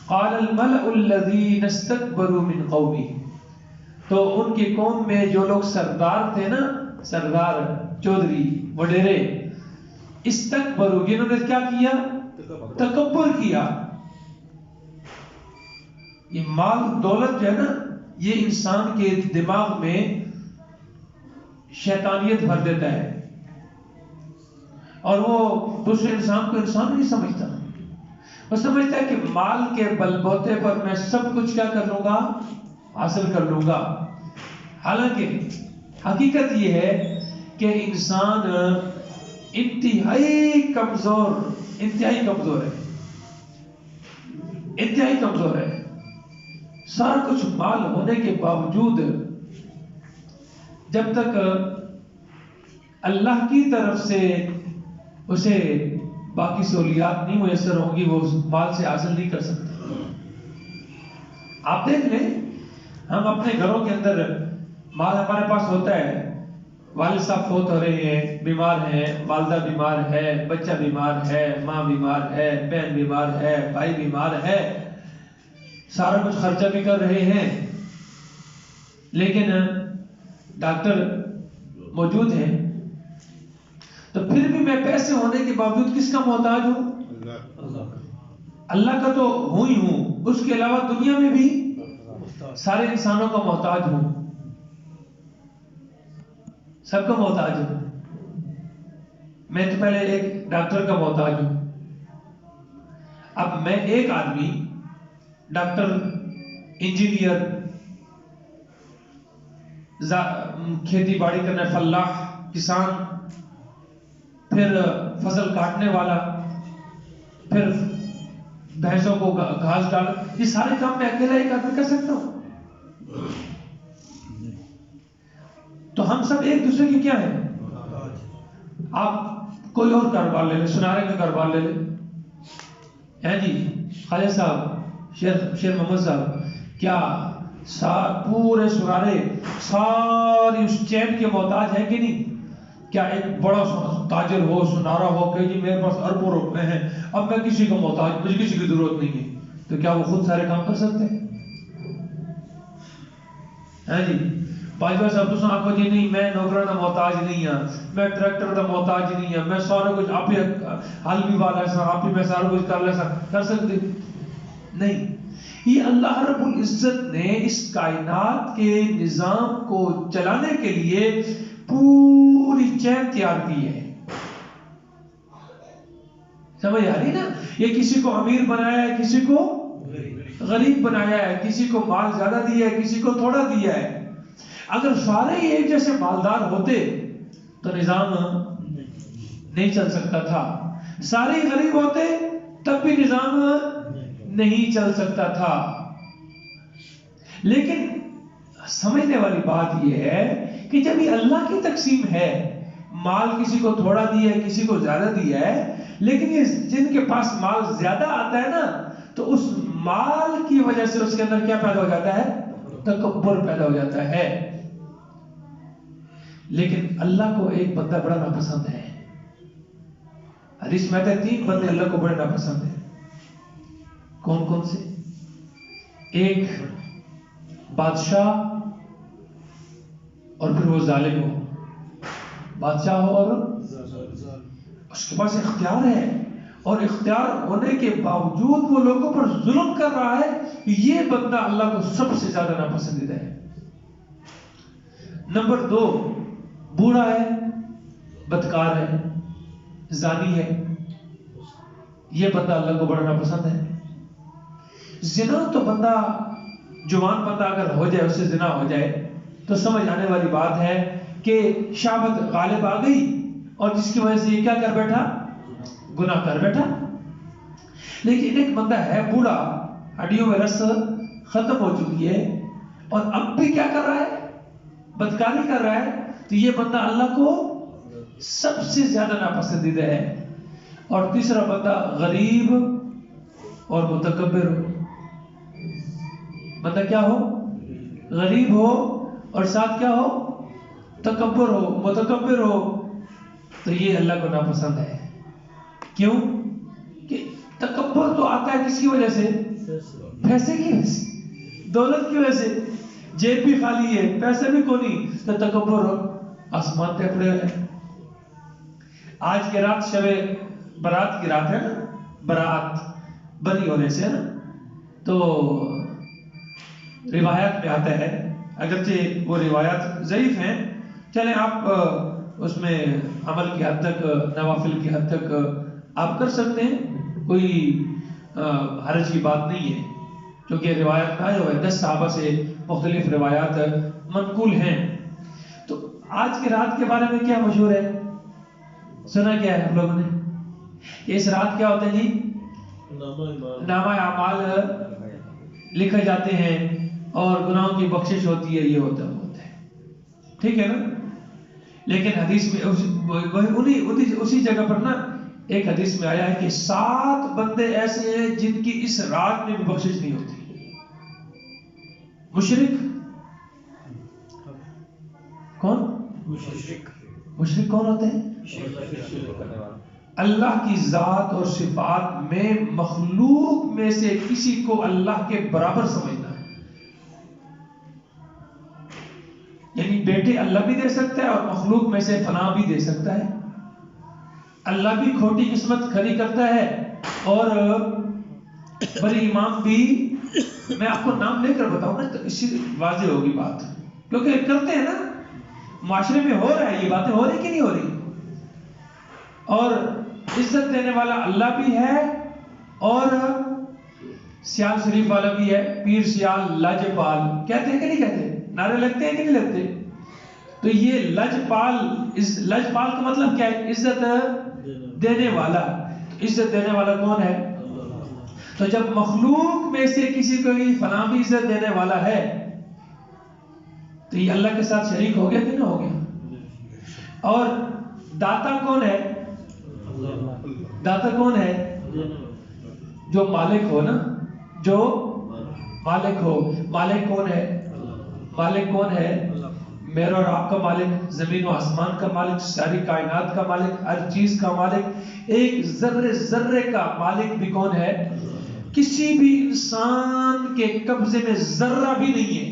قال الملأ الذین استکبروا من قومہ، تو ان کی قوم میں جو لوگ سردار تھے نا، سردار چودھری وڈیرے، استکبروا، جنہوں نے کیا کیا؟ تکبر کیا. یہ مال دولت جو ہے نا، یہ انسان کے دماغ میں شیطانیت بھر دیتا ہے، اور وہ دوسرے انسان کو انسان نہیں سمجھتا. وہ سمجھتا ہے کہ مال کے بل بوتے پر میں سب کچھ کیا کر لوں گا؟ حاصل کر لوں گا. حالانکہ حقیقت یہ ہے کہ انسان انتہائی کمزور ہے، انتہائی کمزور ہے. سارا کچھ مال ہونے کے باوجود جب تک اللہ کی طرف سے اسے باقی سہولیات نہیں میسر ہوں گی، وہ مال سے حاصل نہیں کر سکتا. آپ دیکھ لیں، ہم اپنے گھروں کے اندر مال ہمارے پاس ہوتا ہے، والد صاحب فوت ہو رہے ہیں، بیمار ہیں، والدہ بیمار ہے، بچہ بیمار ہے، ماں بیمار ہے، بہن بیمار ہے، بھائی بیمار ہے، سارا کچھ خرچہ بھی کر رہے ہیں، لیکن ڈاکٹر موجود ہیں. تو پھر بھی میں پیسے ہونے کے باوجود کس کا محتاج ہوں؟ اللہ کا تو ہوں ہی ہوں، اس کے علاوہ دنیا میں بھی سارے انسانوں کا محتاج ہوں، سب کا محتاج ہوں. میں تو پہلے ایک ڈاکٹر کا محتاج ہوں. اب میں ایک آدمی ڈاکٹر، انجینئر، کھیتی باڑی کرنے فلاح، کسان، پھر فصل کاٹنے والا، پھر بھینسوں کو گھاس ڈال، یہ سارے کام میں اکیلا ایک آدمی کر سکتا ہوں؟ تو ہم سب ایک دوسرے کے کیا ہیں؟ آپ کوئی اور کاروبار لے لیں، سنارے کا کاروبار لے لیں، ہے جی خواجہ صاحب، شیر محمد صاحب، کیا پورے سنارے ساری اس چین کے محتاج ہیں کہ نہیں؟ کیا ایک بڑا تاجر ہو، سنارا ہو کہ جی میرے پاس اربوں روپے ہیں، اب میں کسی کو محتاج، مجھے کسی کی ضرورت نہیں ہے، تو کیا وہ خود سارے کام کر سکتے ہیں؟ ہاں جی باجوہ صاحب تو آنکھو جی نہیں، میں نوکروں کا محتاج نہیں ہوں، میں ٹریکٹر کا محتاج نہیں ہوں، میں سارا کچھ آپ ہی حل بھی والا سا، آپ ہی میں سارا کچھ کر لے سا، کر سکتے نہیں. یہ اللہ رب العزت نے اس کائنات کے نظام کو چلانے کے لیے پوری چین تیار کی ہے. سمجھ آ رہی نا؟ یہ کسی کو امیر بنایا ہے، کسی کو غریب بنایا ہے، کسی کو مال زیادہ دیا ہے، کسی کو تھوڑا دیا ہے. اگر سارے ایک جیسے مالدار ہوتے تو نظام نہیں چل سکتا تھا. سارے غریب ہوتے تب بھی نظام نہیں چل سکتا تھا. لیکن سمجھنے والی بات یہ ہے کہ جب یہ اللہ کی تقسیم ہے، مال کسی کو تھوڑا دیا ہے، کسی کو زیادہ دیا ہے، لیکن یہ جن کے پاس مال زیادہ آتا ہے نا، تو اس مال کی وجہ سے اس کے اندر کیا پیدا ہو جاتا ہے؟ تکبر پیدا ہو جاتا ہے. لیکن اللہ کو ایک بندہ بڑا ناپسند ہے. حدیث میں آتا ہے 3 بندے اللہ کو بڑے ناپسند ہیں. کون کون سے؟ ایک بادشاہ اور پھر وہ ظالم ہو. بادشاہ ہو اور اس کے پاس اختیار ہے، اور اختیار ہونے کے باوجود وہ لوگوں پر ظلم کر رہا ہے، یہ بندہ اللہ کو سب سے زیادہ ناپسندیدہ ہے. نمبر 2، بوڑھا ہے، بدکار ہے، زانی ہے، یہ بندہ اللہ کو بڑا ناپسند ہے. زنا تو بندہ، جوان بندہ اگر ہو جائے، اس سے زنا ہو جائے تو سمجھ آنے والی بات ہے کہ شہوت غالب آ گئی، اور جس کی وجہ سے یہ کیا کر بیٹھا؟ گناہ کر بیٹھا. لیکن ایک بندہ ہے بوڑھا، ہڈیوں میں رس ختم ہو چکی ہے، اور اب بھی کیا کر رہا ہے؟ بدکاری کر رہا ہے، تو یہ بندہ اللہ کو سب سے زیادہ ناپسندیدہ ہے. اور تیسرا بندہ غریب اور متکبر ہو. بندہ کیا ہو؟ غریب ہو، اور ساتھ کیا ہو؟ تکبر ہو، متکبر ہو، تو یہ اللہ کو ناپسند ہے. کیوں؟ کہ تکبر تو آتا ہے کس کی وجہ سے؟ پیسے کی وجہ سے، دولت کی وجہ سے، جیب بھی خالی ہے، پیسے بھی کوئی نہیں، تو تکبر آسمان پہ پڑے ہوئے ہیں۔ آج کی رات شب برات کی رات ہے نا، برات بری ہونے سے ہے نا، تو روایات میں آتا ہے، اگرچہ وہ روایات ضعیف ہیں، چلیں آپ اس میں عمل کی حد تک، نوافل کی حد تک آپ کر سکتے ہیں، کوئی حرج کی بات نہیں ہے، کیونکہ روایات آئے ہوئے 10 صحابہ سے مختلف روایات منقول ہیں۔ تو آج کی رات کے بارے میں کیا مشہور ہے، سنا کیا ہے ہم لوگوں نے؟ اس رات کیا ہوتا ہے جی؟ نامہ اعمال لکھے جاتے ہیں اور گناہوں کی بخشش ہوتی ہے، یہ ہوتا ہے، ٹھیک ہے نا؟ لیکن حدیث میں اسی جگہ پر نا ایک حدیث میں آیا ہے کہ 7 بندے ایسے ہیں جن کی اس رات میں بھی بخشش نہیں ہوتی۔ مشرک کون؟ مشرک کون ہوتے ہیں؟ اللہ کی ذات اور صفات میں مخلوق میں سے کسی کو اللہ کے برابر سمجھنا ہے، یعنی بیٹے اللہ بھی دے سکتا ہے اور مخلوق میں سے فلاں بھی دے سکتا ہے، اللہ بھی کھوٹی قسمت کھڑی کرتا ہے اور بڑی امام بھی، میں آپ کو نام لے کر بتاؤں نا تو اسی واضح ہوگی بات، کیونکہ کرتے ہیں نا، معاشرے میں ہو رہا ہے، یہ باتیں ہو رہی کہ نہیں ہو رہی؟ اور عزت دینے والا اللہ بھی ہے اور سیال شریف والا بھی ہے، پیر سیال لاجپال کہتے ہیں کہ نہیں کہتے؟ نعرے لگتے ہیں کہ نہیں لگتے؟ تو یہ لاجپال کا مطلب کیا ہے؟ عزت دینے والا۔ عزت دینے والا کون ہے؟ تو جب مخلوق میں سے کسی کو فلاں بھی عزت دینے والا ہے تو یہ اللہ کے ساتھ شریک ہو گیا کہ نہ ہو گیا؟ اور داتا کون ہے؟ داتا کون ہے؟ جو مالک ہو نا، جو مالک ہو۔ مالک کون ہے؟ مالک کون ہے؟ میرا اور آپ کا مالک، زمین و آسمان کا مالک، ساری کائنات کا مالک، ہر چیز کا مالک، ایک ذرے ذرے کا مالک بھی کون ہے؟ کسی بھی انسان کے قبضے میں ذرہ بھی نہیں ہے،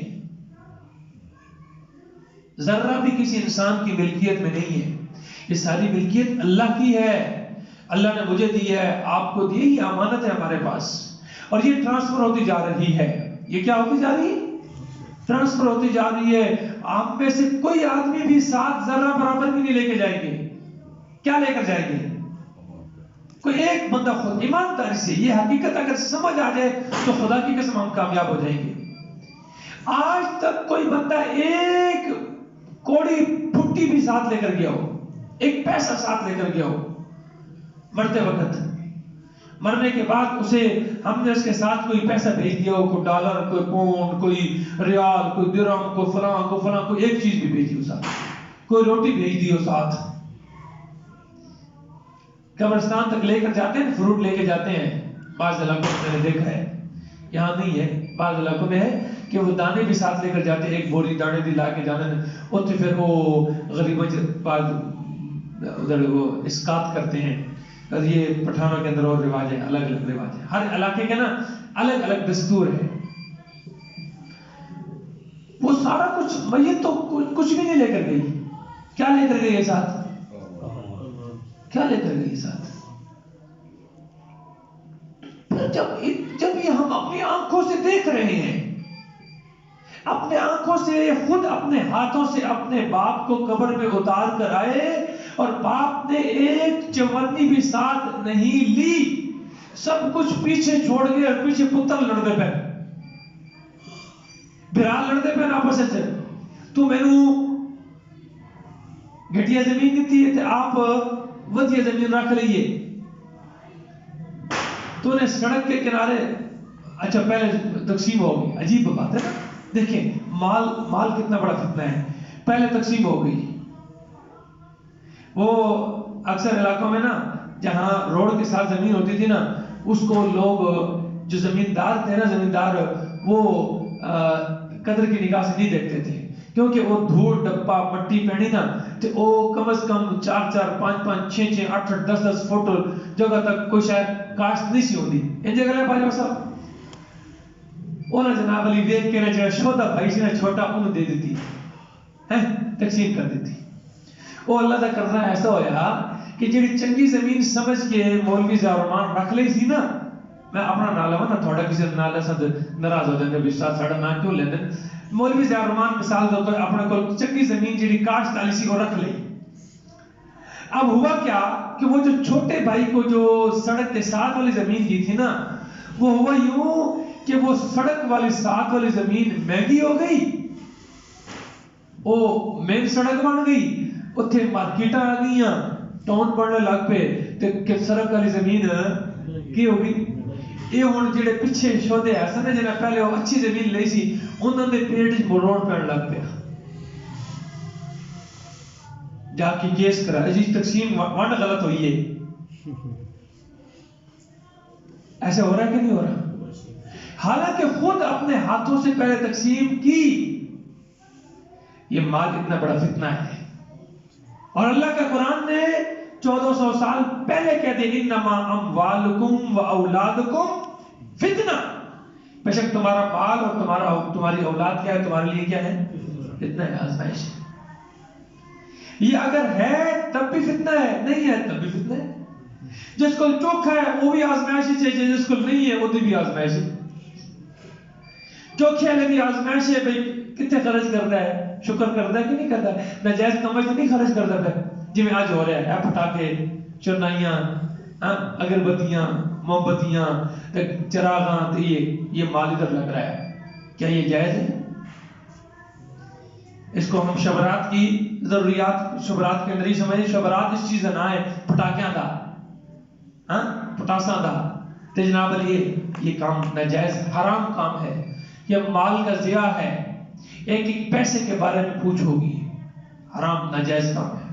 ذرہ بھی کسی انسان کی ملکیت میں نہیں ہے، یہ ساری ملکیت اللہ کی ہے۔ اللہ نے مجھے دی ہے، آپ کو دی ہے، یہ امانت ہے ہمارے پاس، اور یہ ٹرانسفر ہوتی جا رہی ہے۔ یہ کیا ہوتی جا رہی ہے؟ ٹرانسفر ہوتی جا رہی ہے۔ آپ میں سے کوئی آدمی بھی 7 ذرہ برابر بھی نہیں لے کے جائیں گے۔ کیا لے کر جائیں گے؟ کوئی ایک بندہ خود ایمانداری سے یہ حقیقت اگر سمجھ آ جائے تو خدا کی قسم ہم کامیاب ہو جائیں گے۔ آج تک کوئی بندہ ایک کوڑی پھٹی بھی ساتھ لے کر گیا ہو، ایک پیسہ ساتھ لے کر گیا ہو مرتے وقت، مرنے کے بعد اسے ہم نے اس کے ساتھ کوئی پیسہ بھیج دیا ہو، کوئی ڈالر، کوئی پاؤنڈ، کوئی ریال، کوئی درہم، کوئی فلاں، کوئی ایک چیز بھی بھیجی ہو ساتھ، کوئی روٹی بھیج دی ہو ساتھ، قبرستان تک لے کر جاتے ہیں، فروٹ لے کے جاتے ہیں، بعض علاقوں میں نے دیکھا ہے، یہاں نہیں ہے، بعض علاقوں میں ہے کہ وہ دانے بھی ساتھ لے کر جاتے ہیں، ایک بوری دانے دی لا کے جانے میں، اور پھر وہ غریبوں بعد ادھر وہ اسقاط کرتے ہیں۔ اور یہ پٹھانوں کے اندر اور رواج ہے، الگ الگ رواج ہے، ہر علاقے کے نا الگ الگ دستور ہے۔ وہ سارا کچھ میت تو کچھ بھی نہیں لے کر گئی، کیا لے کر گئی ہے ساتھ؟ کیا لے کر گئی ساتھ؟ جب یہ ہم اپنی آنکھوں سے دیکھ رہے ہیں، اپنے آنکھوں سے خود اپنے ہاتھوں سے اپنے باپ کو قبر میں اتار کر آئے اور باپ نے ایک چورنی بھی ساتھ نہیں لی، سب کچھ پیچھے چھوڑ گئے، اور پیچھے پتر لڑتے پہ برال لڑتے پہ آپس سے، تو میں نے گھٹیا زمین دیتی ہے تو آپ ودیا زمین رکھ لئیے، تو نے سڑک کے کنارے، اچھا پہلے تقسیم ہوگی، عجیب بات ہے نا، دیکھیں مال کتنا بڑا فتنہ ہے، پہلے تقسیم ہو گئی۔ وہ اکثر علاقوں میں نا جہاں روڈ کے ساتھ زمین ہوتی تھی نا، اس کو لوگ جو زمیندار تھے نا، زمیندار وہ قدر کی نگاہ سے نہیں دیکھتے تھے، کیونکہ وہ دھول ڈپا مٹی پہنی نا، تو وہ کم از کم 4 5 6 8 10 فٹ جگہ تک کوئی شاید کاشت نہیں سی ہوتی، ان جگہ لے پاجا صاحب انہوں جناب علی دیکھ کے جو شودا بھائی سے چھوٹا انہوں دے دیتی تقسیم کر دیتی. وہ اللہ کا کرنا ایسا ہویا کہ جڑی چنگی زمین سمجھ کے مولوی ضیاء الرحمان رکھ لی سی نا, میں اپنا نام لوا نا, تھوڑا کسی نال سد ناراض ہو جاتے بھی ساڑا نام کیوں لیندے. مولوی ضیاء الرحمان مثال دو تو اپنے کو چنگی زمین جڑی کاشت والی سی وہ رکھ لی. اب ہوا کیا کہ وہ جو چھوٹے بھائی کو جو سڑک کے ساتھ والی زمین دی تھی نا, وہ ہوا یوں کہ وہ سڑک والی ساتھ والی زمین مہنگی ہو گئی, وہ مین سڑک بن گئی, اتنے مارکیٹاں آ گئیاں, ٹاؤن بننے لگ پے, تے سڑک والی زمین کی ہو گئی. یہ ہوں جڑے پیچھے شودے ایسے نے جنہیں پہلے وہ اچھی زمین لئی سی, انہوں نے پیٹ مروڑ پڑ لگ پیا. جا کے کیس کرا جی تقسیم ونڈ غلط ہوئی ہے. ایسے ہو رہا ہے کہ نہیں ہو رہا؟ حالانکہ خود اپنے ہاتھوں سے پہلے تقسیم کی. یہ مال اتنا بڑا فتنہ ہے, اور اللہ کا قرآن نے 1400 سال پہلے کہہ دیا انما اموالکم و اولادکم فتنہ, بے شک تمہارا مال اور تمہاری اولاد کیا ہے, تمہارے لیے کیا ہے, فتنہ ہے, آزمائش ہے. یہ اگر ہے تب بھی فتنہ ہے, نہیں ہے تب بھی فتنہ ہے. جس کو چوکھا ہے وہ بھی آزمائش ہی چاہیے, جس کو نہیں ہے وہ بھی آزمائش ہے. چوکھے والے بھی آزمائش ہے, بھائی کتنے خرچ کرتا ہے, شکر کرتا ہے کہ نہیں کرتا ہے, ناجائز کمائی تو نہیں خرچ کرتا ہے. جی میں آج ہو رہا ہے پٹاخے, چرنائیاں, اگربتیاں, موم بتیاں, چراغاں, یہ مال ادھر لگ رہا ہے, کیا یہ جائز ہے؟ اس کو ہم شبرات کی ضروریات شبرات کے اندر ہی سمجھیں. شبرات اس چیز نہ ہے پٹاخیاں دا, پٹاساں دا, تے جناب علی یہ کام ناجائز حرام کام ہے, یہ مال کا ضیاع ہے. ایک ایک پیسے کے بارے میں پوچھو گی, حرام ناجائز کام ہے.